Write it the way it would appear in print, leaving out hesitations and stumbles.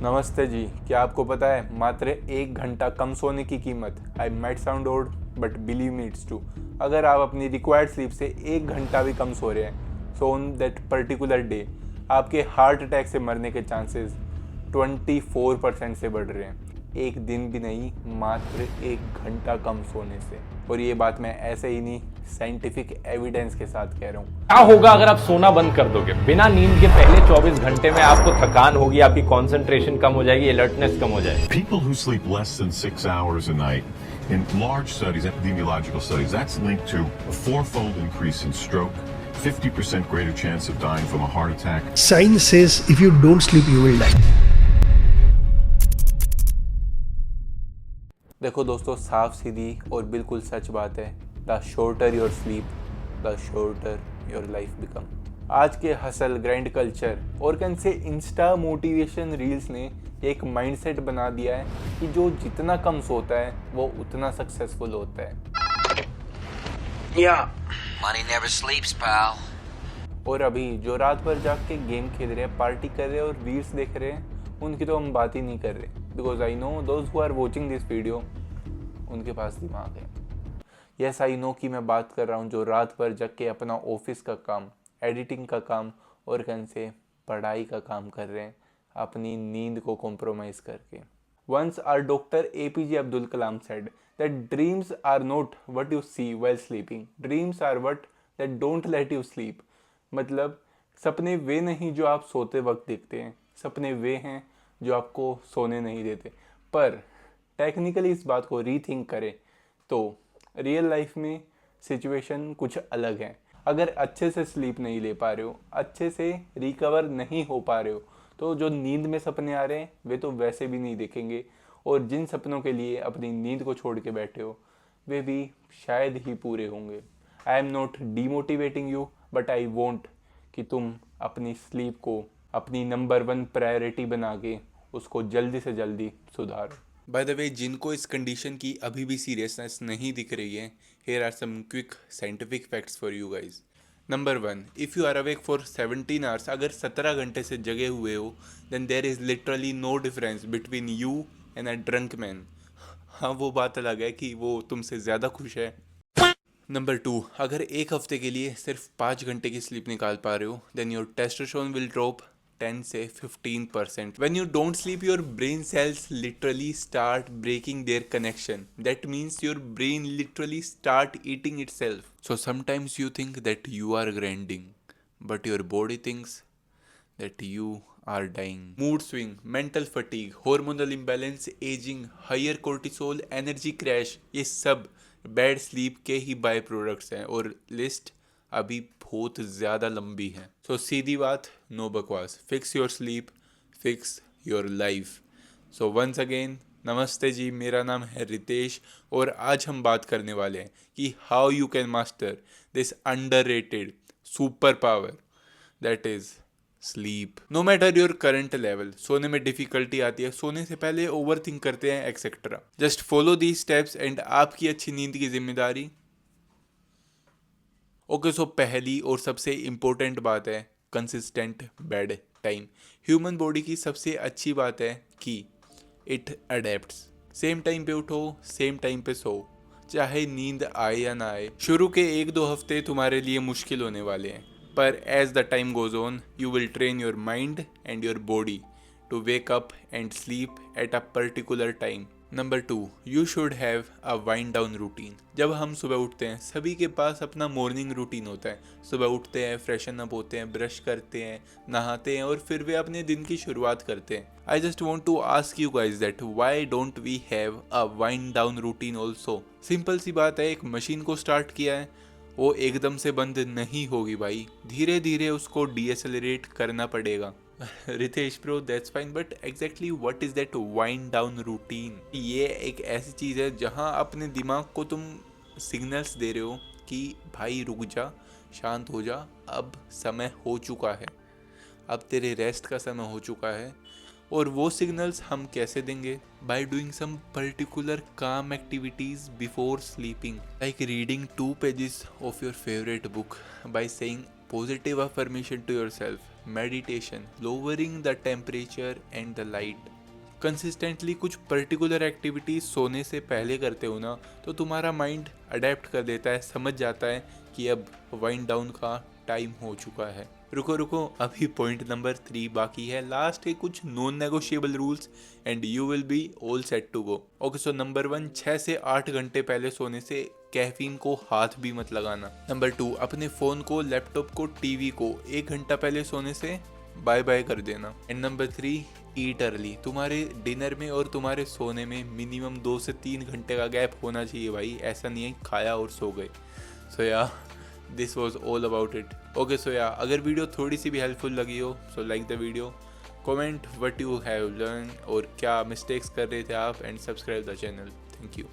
नमस्ते जी। क्या आपको पता है मात्र 1 घंटा कम सोने की कीमत? I might sound old but believe me it's true. अगर आप अपनी रिक्वायर्ड स्लीप से 1 घंटा भी कम सो रहे हैं, so on that particular day आपके हार्ट अटैक से मरने के चांसेस 24% से बढ़ रहे हैं। एक दिन भी नहीं, मात्र 1 घंटा कम सोने से। और ये बात मैं ऐसे ही नहीं, साइंटिफिक एविडेंस के साथ कह रहा हूँ। क्या होगा अगर आप सोना बंद कर दोगे? बिना नींद के पहले 24 घंटे में आपको थकान होगी, आपकी कंसंट्रेशन कम हो जाएगी, अलर्टनेस कम हो जाएगी। People who sleep less than 6 hours a night, in large studies, epidemiological studies, that's linked to a fourfold increase in stroke, 50% greater chance of dying from a heart attack. Science says if you don't sleep, you will die. देखो दोस्तों, साफ सीधी और बिल्कुल सच बात है। The shorter your sleep, the shorter your life become. आज के hustle grind culture और can say Insta motivation reels ने एक माइंडसेट बना दिया है कि जो जितना कम सोता है वो उतना सक्सेसफुल होता है। Money never sleeps, pal. और अभी जो रात भर जाग के गेम खेल रहे हैं, पार्टी कर रहे हैं और रील्स देख रहे हैं, उनकी तो हम बात ही नहीं कर रहे। Because I know those who are watching this video, उनके पास दिमाग है। यस आई नो कि मैं बात कर रहा हूँ जो रात भर जग के अपना ऑफिस का काम, एडिटिंग का काम और कहीं से पढ़ाई का काम कर रहे हैं, अपनी नींद को कॉम्प्रोमाइज़ करके। Once our doctor APJ Abdul Kalam said that dreams are not what you see while sleeping, dreams are what that don't let you sleep. मतलब सपने वे नहीं जो आप सोते वक्त देखते हैं, सपने वे हैं जो आपको सोने नहीं देते। पर टेक्निकली इस बात को रीथिंक करें तो रियल लाइफ में सिचुएशन कुछ अलग है। अगर अच्छे से स्लीप नहीं ले पा रहे हो, अच्छे से रिकवर नहीं हो पा रहे हो, तो जो नींद में सपने आ रहे हैं वे तो वैसे भी नहीं दिखेंगे। और जिन सपनों के लिए अपनी नींद को छोड़ के बैठे हो, वे भी शायद ही पूरे होंगे। I am not demotivating you, but I want कि तुम अपनी स्लीप को अपनी नंबर 1 प्रायोरिटी बना के उसको जल्दी से जल्दी सुधारो। बाय द वे, जिनको इस कंडीशन की अभी भी सीरियसनेस नहीं दिख रही है, here are some quick scientific facts for you guys. Number 1, if you are awake for 17 hours, अगर 17 घंटे से जगे हुए हो, then there is literally no difference between you and a drunk man. हाँ, वो बात अलग है कि वो तुमसे ज़्यादा खुश है। नंबर 2, अगर एक हफ्ते के लिए सिर्फ 5 घंटे की स्लीप निकाल पा रहे हो, then your testosterone will drop 10 से 15%. When you don't sleep, your brain cells literally start breaking their connection. That means your brain literally start eating itself. So sometimes you think that you are grinding, but your body thinks that you are dying. Mood swing, mental fatigue, hormonal imbalance, aging, higher cortisol, energy crash, ये सब bad sleep के ही by products हैं और list अभी बहुत ज़्यादा लंबी है। सो सीधी बात, नो बकवास। Fix your sleep, fix your life. So once again नमस्ते जी, मेरा नाम है रितेश और आज हम बात करने वाले हैं कि how you can master this underrated super power that is sleep. No matter your current level, सोने में डिफिकल्टी आती है, सोने से पहले ओवर थिंक करते हैं etcetera. Just follow the steps and आपकी अच्छी नींद की जिम्मेदारी। ओके, सो पहली और सबसे इम्पोर्टेंट बात है consistent bed time. Human body की सबसे अच्छी बात है कि इट अडेप्ट्स। सेम टाइम पे उठो, सेम टाइम पे सो, चाहे नींद आए या ना आए। शुरू के 1-2 हफ्ते तुम्हारे लिए मुश्किल होने वाले हैं, पर as the time goes on you will train your mind and your body to wake up and sleep at a particular time. Number 2, you should have a wind down routine. जब हम सुबह उठते हैं, सभी के पास अपना मॉर्निंग रूटीन होता है। सुबह उठते हैं, फ्रेशन अप होते हैं, ब्रश करते हैं, नहाते हैं और फिर वे अपने दिन की शुरुआत करते हैं। I just want to ask you guys that why don't we have a wind down routine also. Simple सी बात है, एक मशीन को स्टार्ट किया है, वो एकदम से बंद नहीं होगी भाई, धीरे धीरे उसको डीएसेलरेट करना पड़ेगा। Ritesh bro, that's fine, but exactly what is that wind down routine? ये एक ऐसी चीज़ है जहाँ अपने दिमाग को तुम सिग्नल्स दे रहे हो कि भाई रुक जा, शांत हो जा, अब समय हो चुका है, अब तेरे रेस्ट का समय हो चुका है। और वो सिग्नल्स हम कैसे देंगे? बाय डूइंग सम पर्टिकुलर काम activities before sleeping, like reading 2 pages of your favourite book, by saying positive affirmation to yourself, meditation, lowering the temperature and the light. Consistently कुछ पर्टिकुलर एक्टिविटीज सोने से पहले करते हो ना, तो तुम्हारा माइंड अडेप्ट कर देता है, समझ जाता है कि अब वाइंड डाउन का टाइम हो चुका है। रुको अभी पॉइंट नंबर 3 बाकी है, लास्ट है कुछ non negotiable rules and you will be all set to go. Okay, so number 1, 6 से 8 घंटे पहले सोने से कैफीन को हाथ भी मत लगाना। नंबर 2, अपने फ़ोन को, लैपटॉप को, टीवी को 1 घंटा पहले सोने से बाय बाय कर देना। And number 3, eat early. तुम्हारे डिनर में और तुम्हारे सोने में मिनिमम 2 से 3 घंटे का गैप होना चाहिए भाई, ऐसा नहीं है खाया और सो गए। सो या this was all about it. Okay, so या अगर वीडियो थोड़ी सी भी हेल्पफुल लगी हो so like the video, comment what you have learn और क्या मिस्टेक्स कर रहे थे आप, and subscribe the channel. Thank you.